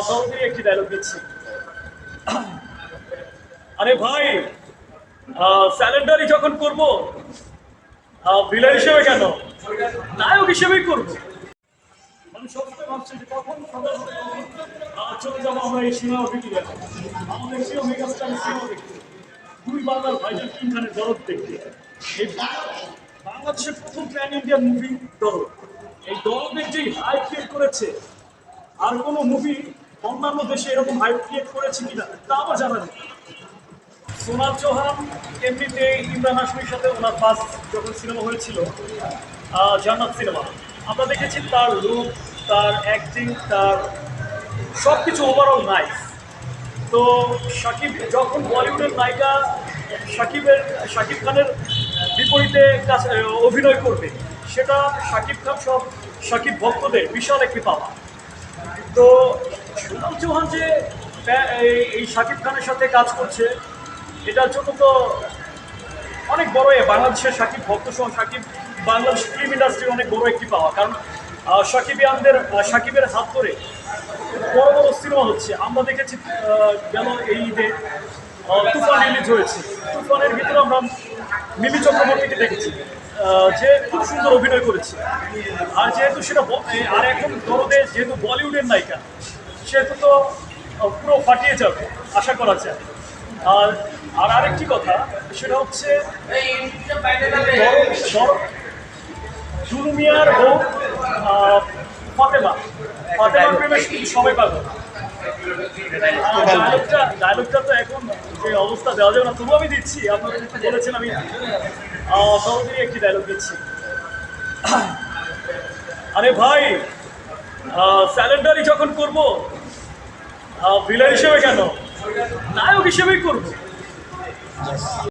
সহজেই একটি ডায়লগ দিচ্ছি। আরে ভাই, স্যালেন্ডারি যখন করব, ভিলেন হিসেবে কেন, নায়ক হিসেবেই করবো। আমি সবসময় ভাবছি যে কখন চলে যাবো আমরা এই সিনেমা দেখি। আমাদের প্রিয় মেগাস্টার সিনেমা দেখি, দুই বাংলার ভাইজান কিং খানের দরদ দেখি। এই বাংলাদেশের প্রথম প্যান ইন্ডিয়ান মুভি দরদ। এই দরদের যে হাইপ ক্রিয়েট করেছে, আর কোনো মুভি অন্যান্য দেশে এরকম হাইপ ক্রিয়েট করেছে কিনা তা আমার জানা নেই। সোনাল চৌহান এমনিতে ইমরান হাশমির সাথে ওনার ফার্স্ট যখন সিনেমা হয়েছিল জান্নাত সিনেমা, আমরা দেখেছি তার লুক, তার অ্যাক্টিং, তার সব কিছু ওভারঅল নাইস। তো শাকিব যখন বলিউডের নায়িকা শাকিব খানের বিপরীতে অভিনয় করবে, সেটা শাকিব খান সব শাকিব ভক্তদের বিশাল একটি পাওয়া। তো সোনাল চৌহান যে এই শাকিব খানের সাথে কাজ করছে, এটার জন্য তো অনেক বড় বাংলাদেশের শাকিব ভক্ত সহ বাংলাদেশ ফিল্ম ইন্ডাস্ট্রি অনেক বড় একটি পাওয়া। কারণ শাকিবের হাত ধরে বড় বড় সিনেমা হচ্ছে। আমরা দেখেছি গেল এই ঈদে তুফান রিলিজ হয়েছে। তুফানের ভিতরে আমরা মিমি চক্রবর্তীকে দেখেছি, যে খুব সুন্দর অভিনয় করেছে। আর যেহেতু সেটা আর এখন দরদে যেহেতু বলিউডের নায়িকা, সেহেতু তো পুরো ফাটিয়ে যাবে আশা করা যায়। আর আর আরেকটি কথা, সেটা হচ্ছে জুলুমিয়ার বউ ফাতেমার প্রেমে সবাই পাগল। ডায়লগটা তো এখন যে অবস্থা দেওয়া যাবে না, তবু আমি দিচ্ছি। আপনারা বলেছেন, আমি সহজেই একটি ডায়লগ দিচ্ছি। আরে ভাই, স্যালেন্ডারি যখন করব, ভিলেন হিসেবে কেন, নায়ক হিসেবেই করবো।